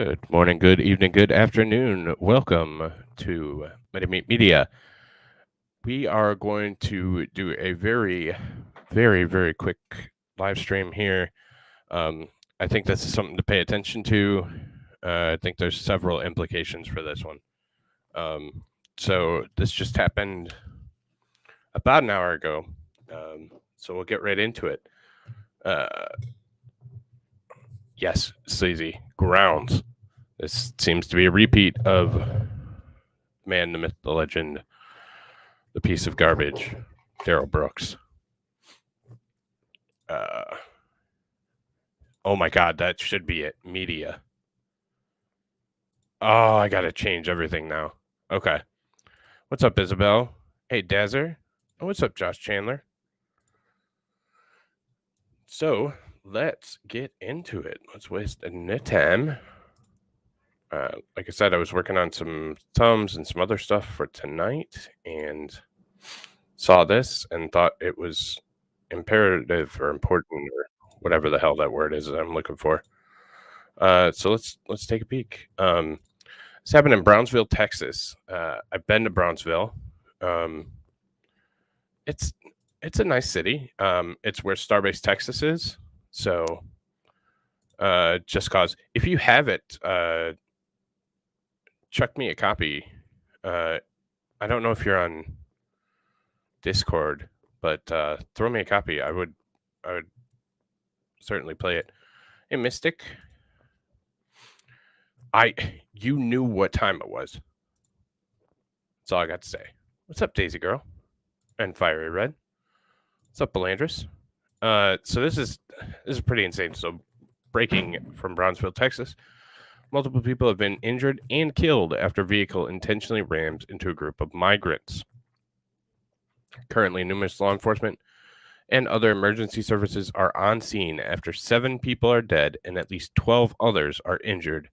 Good morning, good evening, good afternoon. Welcome to MetaMeet Media. We are going to do a very quick live stream here. I think this is something to pay attention to. I think there's several implications for this one. So this just happened about an hour ago. So we'll get right into it. Yes, sleazy grounds. This seems to be a repeat of man, the myth, the legend, the piece of garbage, Daryl Brooks. Oh my God, that should be it. Media. Oh, I gotta change everything now. Okay. What's up, Isabel? Hey, Dazer. Oh, what's up, Josh Chandler? So let's get into it. Let's waste no time. Like I said, I was working on some thumbs and some other stuff for tonight, and saw this and thought it was imperative or important or whatever the hell that word is that I'm looking for. So let's take a peek. This happened in Brownsville, Texas. I've been to Brownsville. It's a nice city. It's where Starbase Texas is. So just cause if you have it, chuck me a copy. I don't know if you're on Discord, but throw me a copy. I would certainly play it. Hey, Mystic. You knew what time it was. That's all I got to say. What's up, Daisy Girl? And Fiery Red. What's up, Belandris? So this is pretty insane. So breaking from Brownsville, Texas. Multiple people have been injured and killed after a vehicle intentionally rammed into a group of migrants. Currently, numerous law enforcement and other emergency services are on scene after 7 people are dead and at least 12 others are injured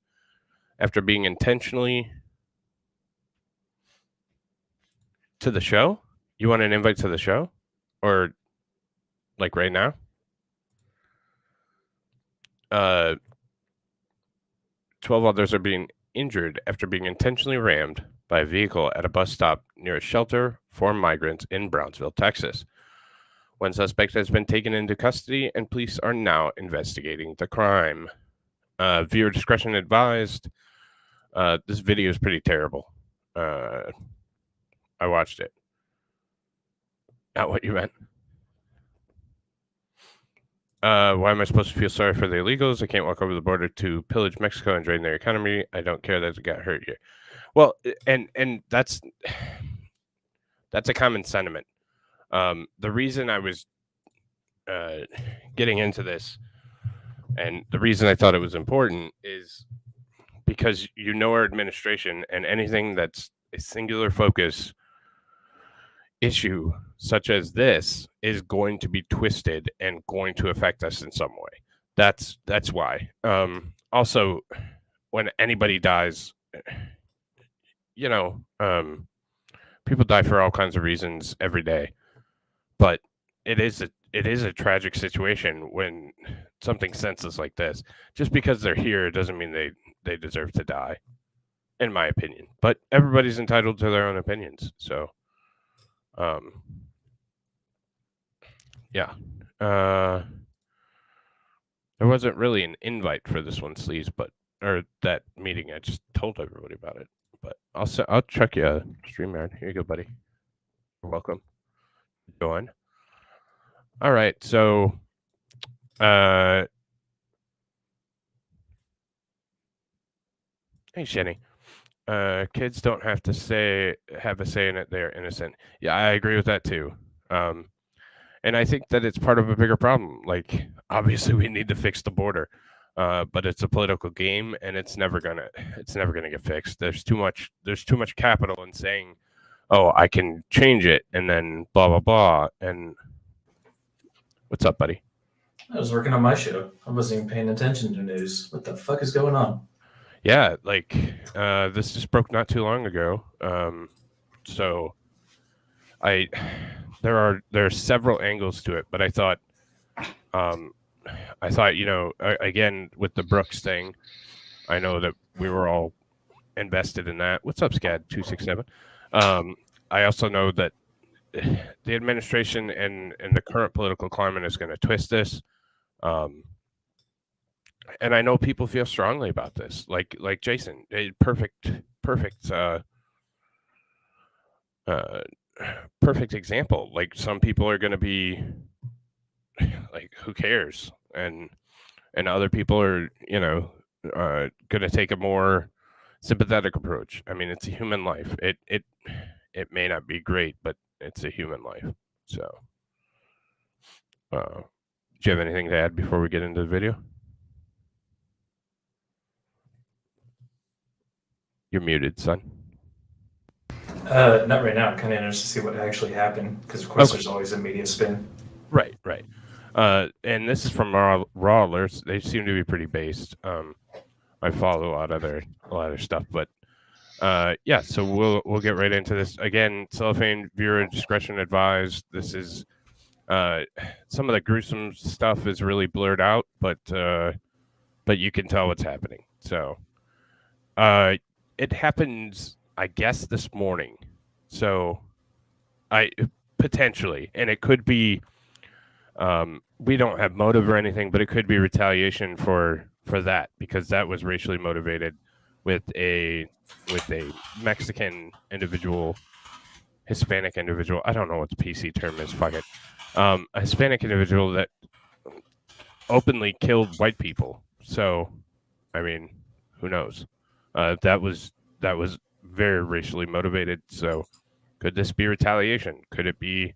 after being intentionally to the show. You want an invite to the show? Or like right now? 12 others are being injured after being intentionally rammed by a vehicle at a bus stop near a shelter for migrants in Brownsville, Texas. One suspect has been taken into custody, and police are now investigating the crime. Viewer discretion advised. This video is pretty terrible. I watched it. Not what you meant. Why am I supposed to feel sorry for the illegals? I can't walk over the border to pillage Mexico and drain their economy. I don't care that it got hurt here. Well, and that's a common sentiment. The reason I was getting into this, and the reason I thought it was important, is because our administration, and anything that's a singular focus issue such as this is going to be twisted and going to affect us in some way. That's why. Also, when anybody dies, people die for all kinds of reasons every day, but it is a tragic situation when something senseless like this, just because they're here doesn't mean they deserve to die, in my opinion. But everybody's entitled to their own opinions, so yeah. There wasn't really an invite for this one, Sleaze, or that meeting. I just told everybody about it. But I'll check you a StreamYard. Here you go, buddy. You're welcome. Join. All right, so hey, Shenny. Kids don't have to have a say in it. They're innocent. Yeah, I agree with that too. And I think that it's part of a bigger problem. Like, obviously, we need to fix the border, but it's a political game, and it's never gonna get fixed. There's too much capital in saying, "Oh, I can change it," and then blah blah blah. And what's up, buddy? I was working on my show. I wasn't even paying attention to news. What the fuck is going on? Yeah, like this just broke not too long ago. So there are several angles to it, but I thought again with the Brooks thing, I know that we were all invested in that. What's up, SCAD267? I also know that the administration and the current political climate is going to twist this. And I know people feel strongly about this, like Jason. Perfect example. Like, some people are going to be like, who cares, and other people are, going to take a more sympathetic approach. I mean, it's a human life. It may not be great, but it's a human life. So, do you have anything to add before we get into the video? You're muted, son. Not right now. I'm kind of interested to see what actually happened, because of course Okay. there's always a media spin. Right. And this is from raw alerts. They seem to be pretty based. I follow a lot of their stuff, but yeah. So we'll get right into this. Again, cellophane viewer discretion advised. This is some of the gruesome stuff is really blurred out, but you can tell what's happening. So it happens, I guess, this morning. So potentially, and it could be. We don't have motive or anything, but it could be retaliation for that, because that was racially motivated with a Mexican individual, Hispanic individual. I don't know what the PC term is. Fuck it. A Hispanic individual that openly killed white people. So, I mean, who knows? That was very racially motivated. So, could this be retaliation? Could it be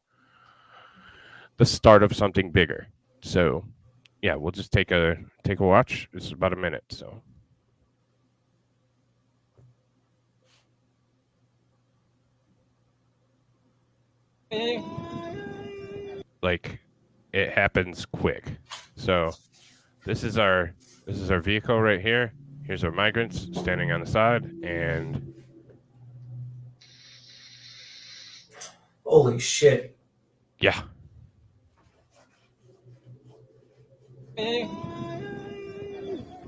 the start of something bigger? So, yeah, we'll just take a watch. It's about a minute. So, like, it happens quick. So, this is our vehicle right here. Here's our migrants standing on the side, and Holy shit. yeah.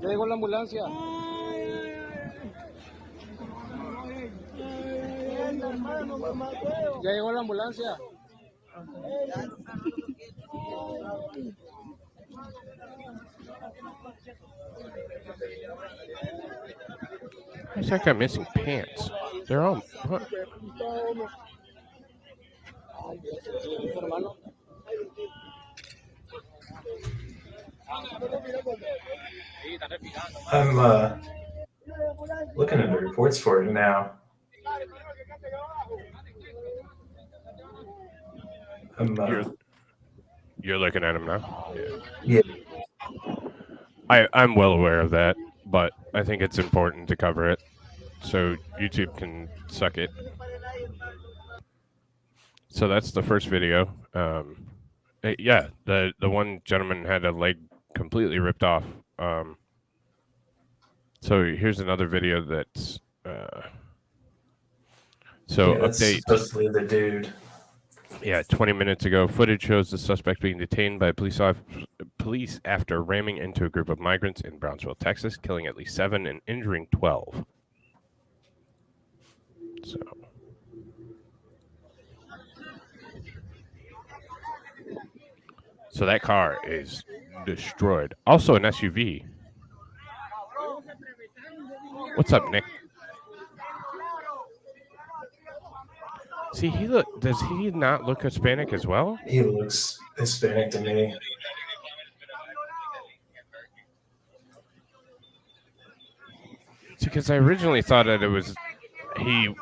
Ya llegó la ambulancia. Ya llegó la ambulancia. How's that guy missing pants? They're all. What? I'm looking at the reports for it now. You're looking at him now? Yeah. I'm well aware of that, but I think it's important to cover it so YouTube can suck it. So that's the first video. Yeah, the one gentleman had a leg completely ripped off. So here's another video that's that's update. supposedly the dude. Yeah, 20 minutes ago, footage shows the suspect being detained by police after ramming into a group of migrants in Brownsville, Texas, killing at least 7 and injuring 12. So that car is destroyed. Also an SUV. What's up, Nick? See, does he not look Hispanic as well? He looks Hispanic to me. See, because I originally thought that it was the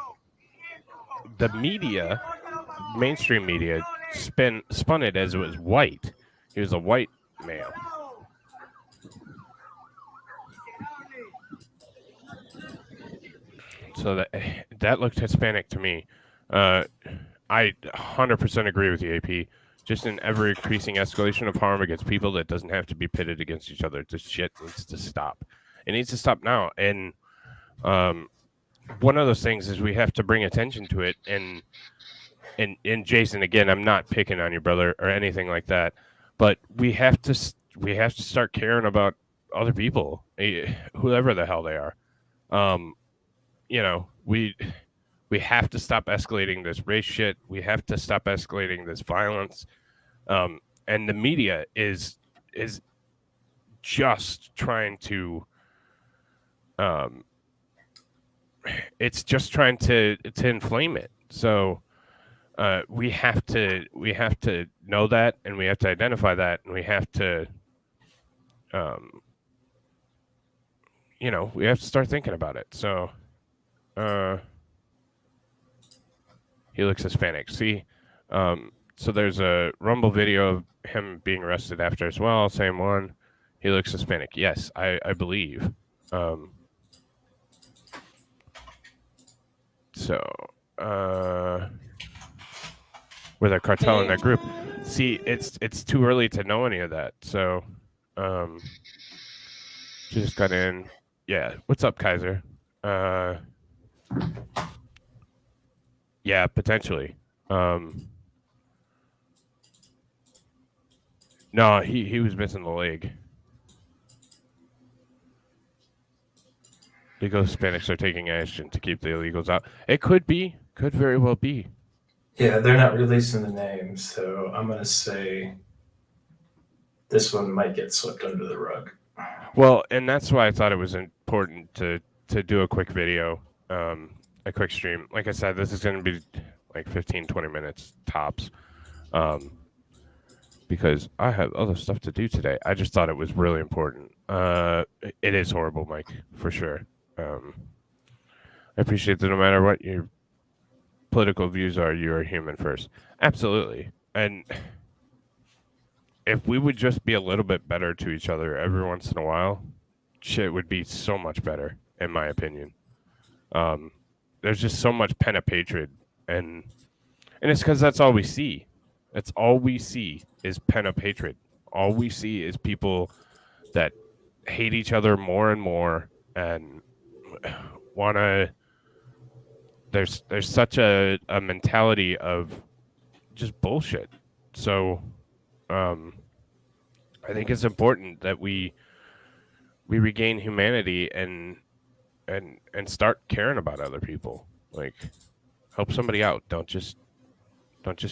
media, mainstream media, spun it as it was white. He was a white male. So that looked Hispanic to me. I 100% agree with you, AP. Just an ever-increasing escalation of harm against people that doesn't have to be pitted against each other. This shit needs to stop. It needs to stop now. And one of those things is we have to bring attention to it. And Jason, again, I'm not picking on your brother or anything like that, but we have to start caring about other people, whoever the hell they are. You know, we have to stop escalating this race shit. We have to stop escalating this violence. And the media is just trying to it's just trying to inflame it. So we have to know that, and we have to identify that, and we have to you know, we have to start thinking about it. So he looks Hispanic. See, so there's a Rumble video of him being arrested after as well. Same one. He looks Hispanic. Yes, I believe. So, with a cartel in that group. See, it's too early to know any of that. So, she just got in. Yeah. What's up, Kaiser? Yeah, potentially. No, he was missing the leg. Legal Hispanics are taking action to keep the illegals out. It could very well be. Yeah, they're not releasing the names, so I'm gonna say this one might get swept under the rug. Well, and that's why I thought it was important to do a quick video, a quick stream. Like I said, this is going to be like 15, 20 minutes tops, because I have other stuff to do today. I just thought it was really important. It is horrible, Mike, for sure. I appreciate that no matter what your political views are, you are human first. Absolutely. And if we would just be a little bit better to each other every once in a while, shit would be so much better, in my opinion. There's just so much pen of hatred, and it's because that's all we see. That's all we see is pen of hatred. All we see is people that hate each other more and more, and wanna. There's such a mentality of just bullshit. So, I think it's important that we regain humanity and start caring about other people. Like, help somebody out. Don't just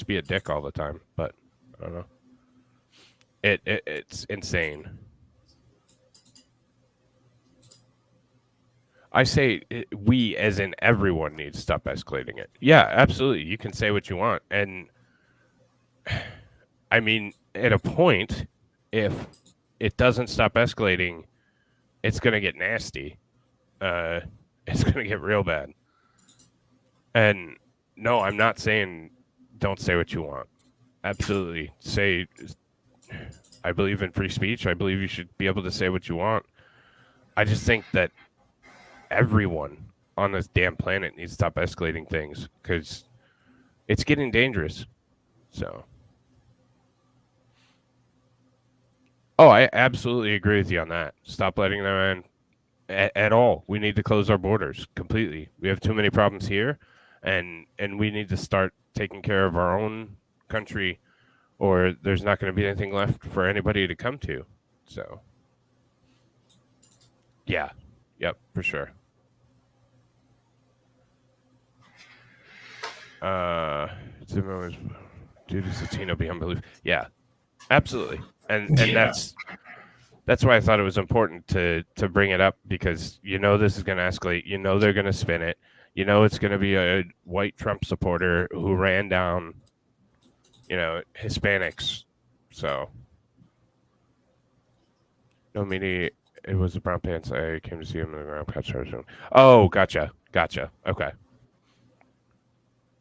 be a dick all the time. But I don't know. It's insane. I say we, as in everyone, needs to stop escalating it. Yeah, absolutely. You can say what you want, and I mean, at a point, if it doesn't stop escalating, it's going to get nasty. It's going to get real bad. And no, I'm not saying don't say what you want. Absolutely. Say, I believe in free speech. I believe you should be able to say what you want. I just think that everyone on this damn planet needs to stop escalating things, because it's getting dangerous. So. Oh, I absolutely agree with you on that. Stop letting them in at all. We need to close our borders completely. We have too many problems here, and we need to start taking care of our own country, or there's not going to be anything left for anybody to come to. So, yeah. Yep, for sure. Dude, is Latino beyond belief? Yeah, absolutely. And that's why I thought it was important to bring it up, because this is going to escalate. They're going to spin it. It's going to be a white Trump supporter who ran down, Hispanics. So, no, meaning it was the brown pants. I came to see him in the ground. Oh, gotcha. Okay.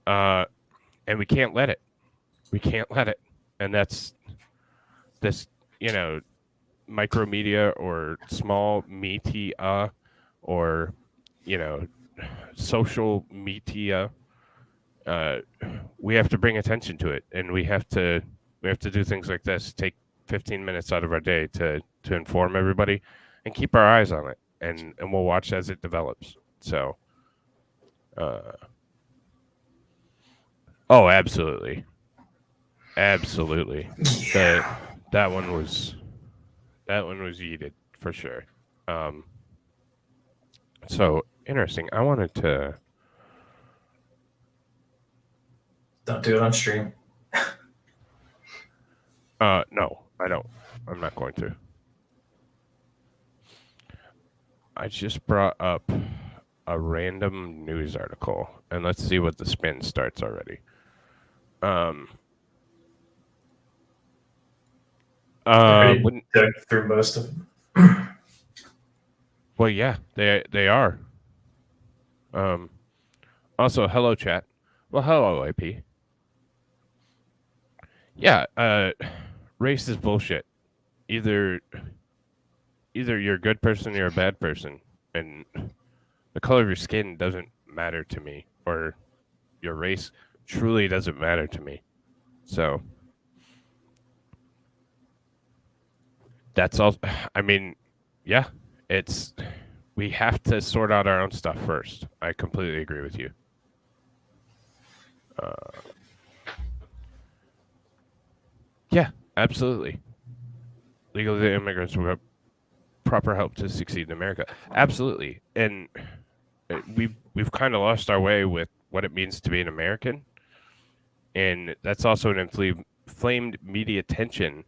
And we can't let it. And that's this, micro media or small media or, social media. We have to bring attention to it, and we have to do things like this. Take 15 minutes out of our day to inform everybody and keep our eyes on it, and we'll watch as it develops. So, oh, absolutely. That one was yeeted for sure. So interesting. I wanted to. Don't do it on stream. No, I don't. I'm not going to. I just brought up a random news article, and let's see what the spin starts already. Already dug through most of them. Well, yeah, they are. Also, hello, chat. Well, hello, AP. Yeah, race is bullshit. Either you're a good person or you're a bad person, and the color of your skin doesn't matter to me, or your race truly doesn't matter to me. So that's all. I mean, yeah, we have to sort out our own stuff first. I completely agree with you. Yeah, absolutely. Legally, immigrants will have proper help to succeed in America. Absolutely, and we've kind of lost our way with what it means to be an American, and that's also an inflamed media tension.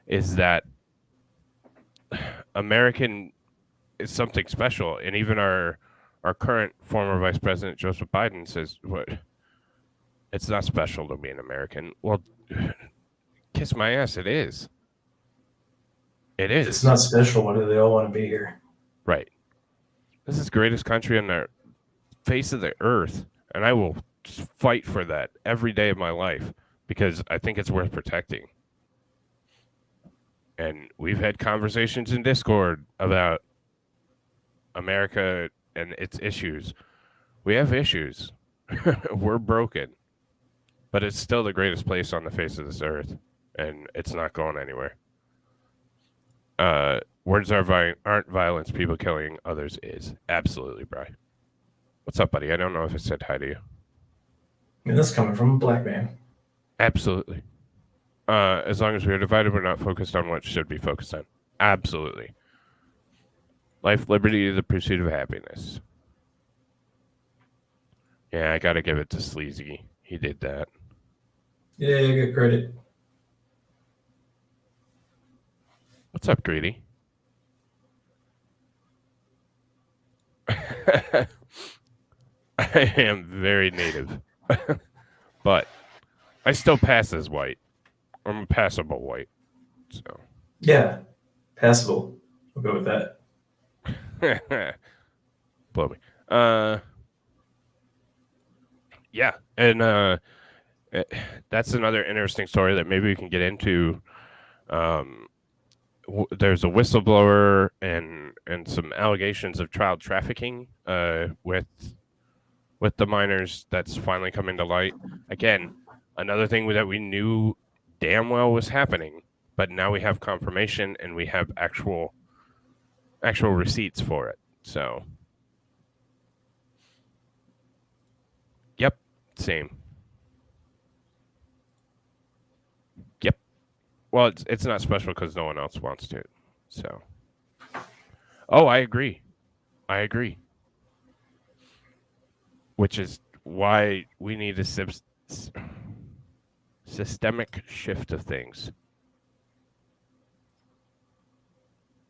Is that American is something special, and even our current former Vice President Joseph Biden says, "What? It's not special to be an American." Well, kiss my ass, it is. It is. It's not special. Why do they all want to be here? Right. This is the greatest country on the face of the earth, and I will fight for that every day of my life because I think it's worth protecting. And we've had conversations in Discord about America and its issues. We have issues. We're broken. But it's still the greatest place on the face of this earth, and it's not going anywhere. Words aren't violence, people killing others is. Absolutely, Bri. What's up, buddy? I don't know if I said hi to you. I mean, that's coming from a black man. Absolutely. As long as we're divided, we're not focused on what should be focused on. Absolutely. Life, liberty, the pursuit of happiness. Yeah, I gotta give it to Sleazy. He did that. Yeah, good credit. What's up, Greedy? I am very native. But I still pass as white. I'm a passable white. So Yeah, passable. We'll go with that. blow me. Yeah, and that's another interesting story that maybe we can get into. There's a whistleblower and some allegations of child trafficking with the minors that's finally coming to light. Again, another thing that we knew damn well was happening, but now we have confirmation and we have actual receipts for it. So, yep, same. Yep. Well, it's not special because no one else wants to. So, oh, I agree. Which is why we need a systemic shift of things.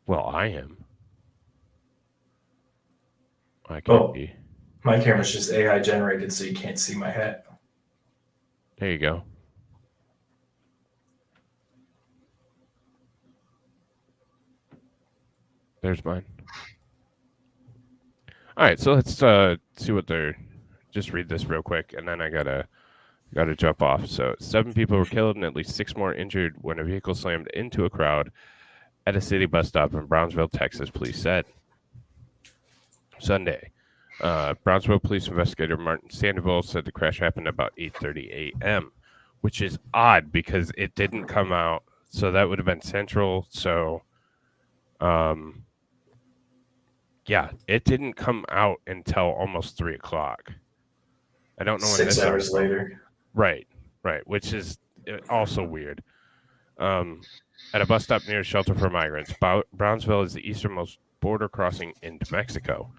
Well, I am. I can't be. My camera's just AI generated, so you can't see my hat. There you go. There's mine. All right, so let's see what they're. Just read this real quick, and then I gotta jump off. So 7 people were killed and at least 6 more injured when a vehicle slammed into a crowd at a city bus stop in Brownsville, Texas, police said. Sunday, Brownsville police investigator Martin Sandoval said the crash happened about 8:30 a.m., which is odd because it didn't come out. So that would have been Central. So, yeah, it didn't come out until almost 3 o'clock. I don't know when 6 hours later. Right, which is also weird. At a bus stop near a shelter for migrants. Brownsville is the easternmost border crossing into Mexico.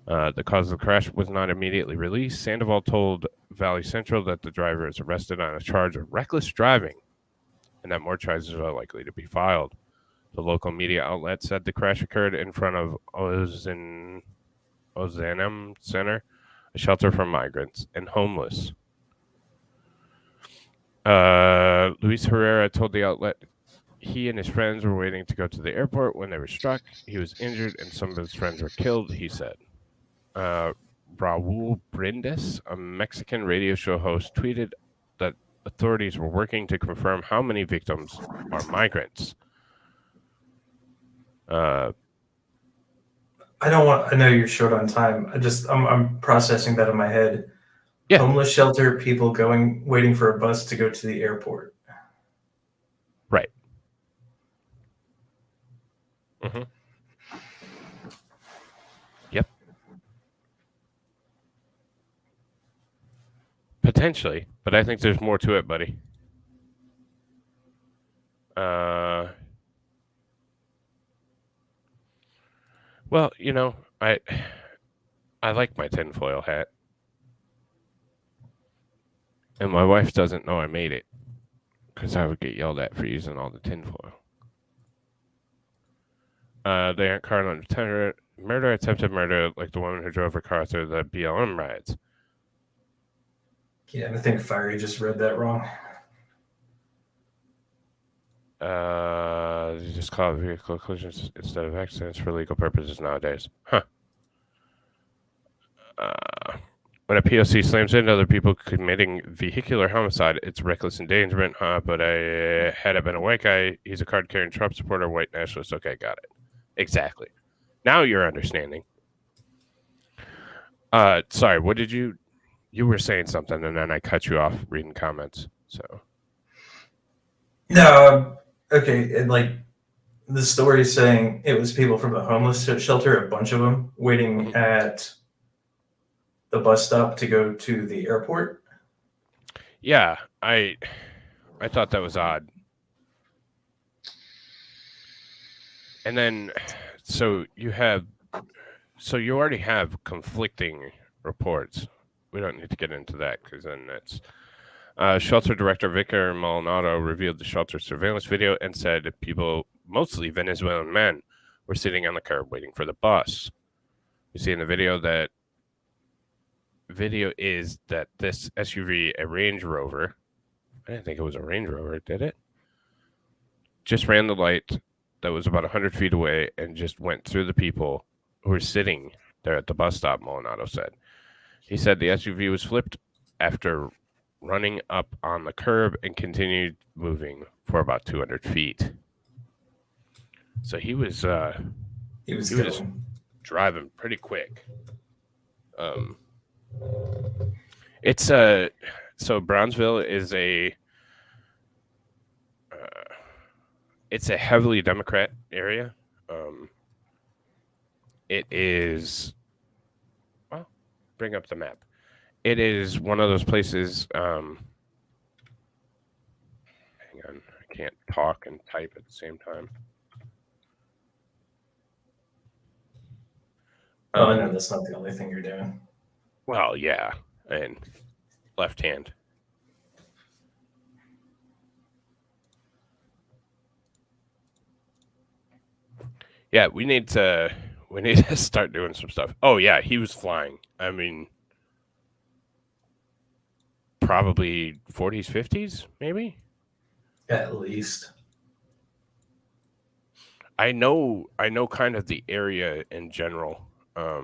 The cause of the crash was not immediately released. Sandoval told Valley Central that the driver is arrested on a charge of reckless driving and that more charges are likely to be filed. The local media outlet said the crash occurred in front of Ozanam Center, a shelter for migrants and homeless. Luis Herrera told the outlet he and his friends were waiting to go to the airport when they were struck. He was injured and some of his friends were killed, he said. Raul Brindis, a Mexican radio show host, tweeted that authorities were working to confirm how many victims are migrants. I know you're short on time. I'm processing that in my head. Yeah. Homeless shelter, people waiting for a bus to go to the airport. Right. Mm-hmm. Yep. Potentially, but I think there's more to it, buddy. Well, you know, I like my tinfoil hat. And my wife doesn't know I made it because I would get yelled at for using all the tinfoil. They aren't caught on attempted murder, like the woman who drove her car through the BLM riots. Yeah, I think Fiery just read that wrong. They just call it vehicle collisions instead of accidents for legal purposes nowadays. Huh. When a POC slams into other people committing vehicular homicide, it's reckless endangerment, huh? But had it been a white guy, he's a card-carrying Trump supporter, white nationalist. Okay, got it. Exactly. Now you're understanding. Sorry, what did you were saying something and then I cut you off reading comments. So. No, okay, and like the story is saying it was people from a homeless shelter, a bunch of them, waiting at the bus stop to go to the airport. Yeah, I thought that was odd. And then, so you already have conflicting reports. We don't need to get into that because then that's shelter director Vicar Maldonado revealed the shelter surveillance video and said people, mostly Venezuelan men, were sitting on the curb waiting for the bus. You see in the video is that this SUV, a Range Rover, I didn't think it was a Range Rover, did it? Just ran the light that was about 100 feet away and just went through the people who were sitting there at the bus stop, Maldonado said. He said the SUV was flipped after running up on the curb and continued moving for about 200 feet. So he was driving pretty quick. It's so Brownsville is it's a heavily Democrat area. It is, well, bring up the map. It is one of those places. Hang on, I can't talk and type at the same time. Oh, I know that's not the only thing you're doing. Well, yeah, and left hand. Yeah, we need to start doing some stuff. Oh yeah, he was flying. I mean, probably 40s, 50s, maybe. At least. I know kind of the area in general. I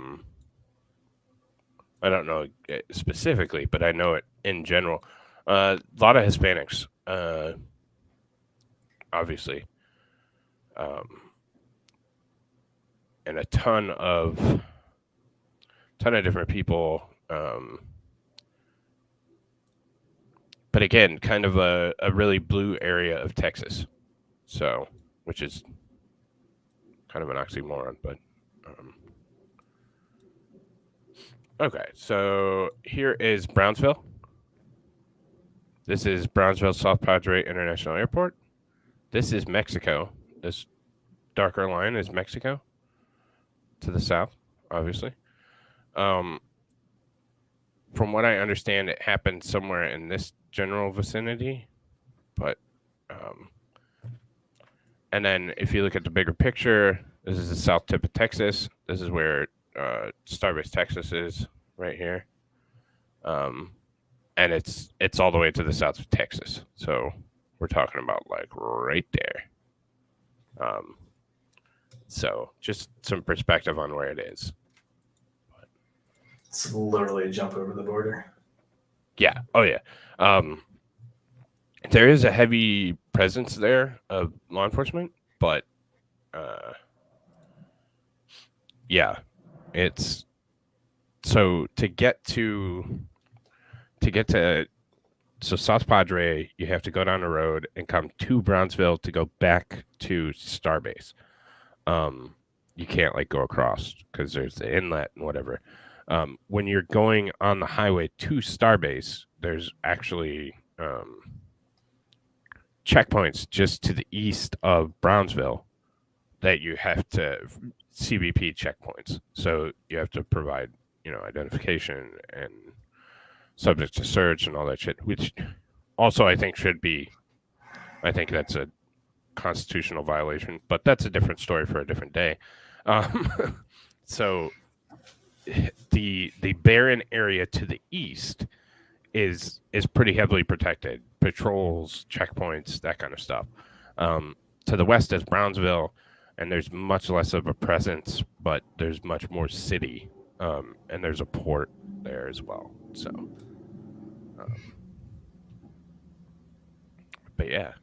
don't know specifically, but I know it in general. A lot of Hispanics, obviously, and a ton of different people. But again, kind of a really blue area of Texas, so which is kind of an oxymoron, but. Okay, so here is Brownsville. This is Brownsville South Padre International Airport. This is Mexico. This darker line is Mexico to the south, obviously. From what I understand, it happened somewhere in this general vicinity, but and then if you look at the bigger picture, this is the south tip of Texas. This is where Starbase, Texas is right here. And it's all the way to the south of Texas. So we're talking about like right there. So just some perspective on where it is. It's literally a jump over the border. Yeah. Oh yeah. There is a heavy presence there of law enforcement, but yeah, it's so to get to so South Padre, you have to go down the road and come to Brownsville to go back to Starbase. You can't like go across because there's the inlet and whatever. When you're going on the highway to Starbase, there's actually checkpoints just to the east of Brownsville that you have to CBP checkpoints. So you have to provide, identification and subject to search and all that shit, which also I think that's a constitutional violation, but that's a different story for a different day. So the barren area to the east is pretty heavily protected. Patrols, checkpoints, that kind of stuff. To the west is Brownsville, and there's much less of a presence, but there's much more city, and there's a port there as well. So, but yeah.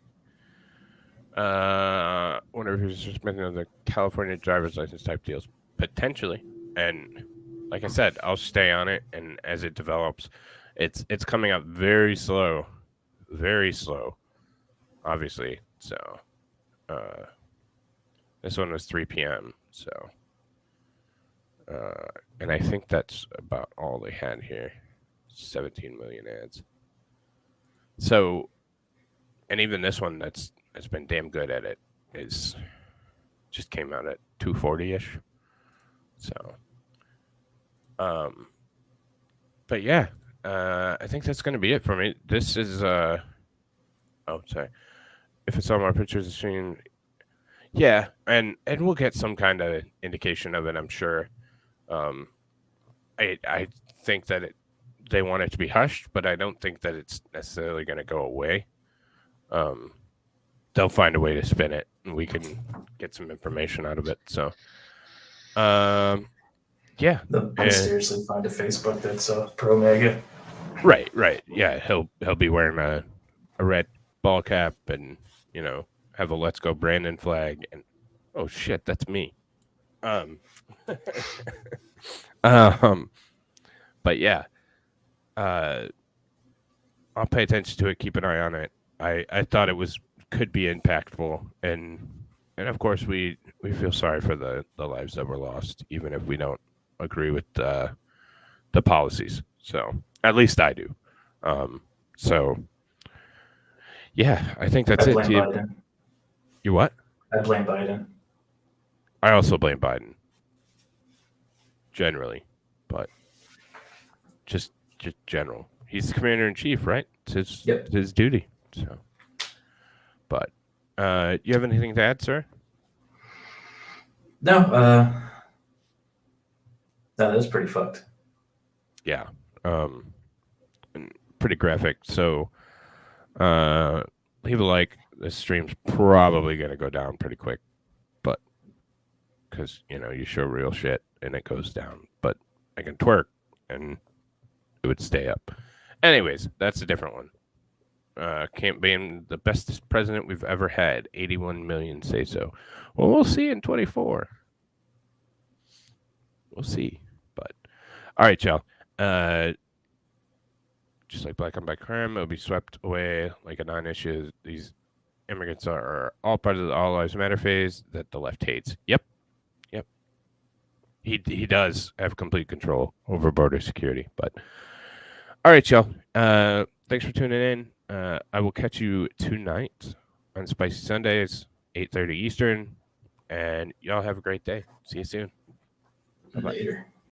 Wonder if he's just making the California driver's license type deals potentially, and like I said, I'll stay on it, and as it develops, it's coming up very slow, obviously. So, this one was 3 p.m. So, and I think that's about all they had here. 17 million ads. So, and even this one that's been damn good at it is just came out at 240-ish. So, but yeah, I think that's going to be it for me. This is, oh, sorry. If it's on my pictures screen, yeah, and we'll get some kind of indication of it, I'm sure. I think that they want it to be hushed, but I don't think that it's necessarily going to go away. They'll find a way to spin it, and we can get some information out of it. So, yeah. They'll seriously find a Facebook that's pro MAGA. Right. Yeah, he'll be wearing a red ball cap and have a "Let's Go Brandon" flag, and oh shit, that's me. But yeah, I'll pay attention to it, keep an eye on it. I thought it could be impactful, and of course we feel sorry for the lives that were lost, even if we don't agree with the policies. So at least I do. So yeah, I think that's I it. blame Biden. You what? I blame Biden. I also blame Biden. Generally, but just general. He's the commander in chief, right? It's his duty. So, but you have anything to add, sir? No, that's pretty fucked. Yeah, pretty graphic. So, leave a like. This stream's probably gonna go down pretty quick, but because you show real shit and it goes down. But I can twerk and it would stay up. Anyways, that's a different one. Campaign the bestest president we've ever had. 81 million say so. Well, we'll see in 24. We'll see. But all right, y'all. Just like black on black crime, it'll be swept away like a non-issue. These immigrants are all part of the All Lives Matter phase that the left hates. Yep. He does have complete control over border security. But all right, y'all. Thanks for tuning in. I will catch you tonight on Spicy Sundays, 8:30 Eastern. And y'all have a great day. See you soon. Bye-bye. Later.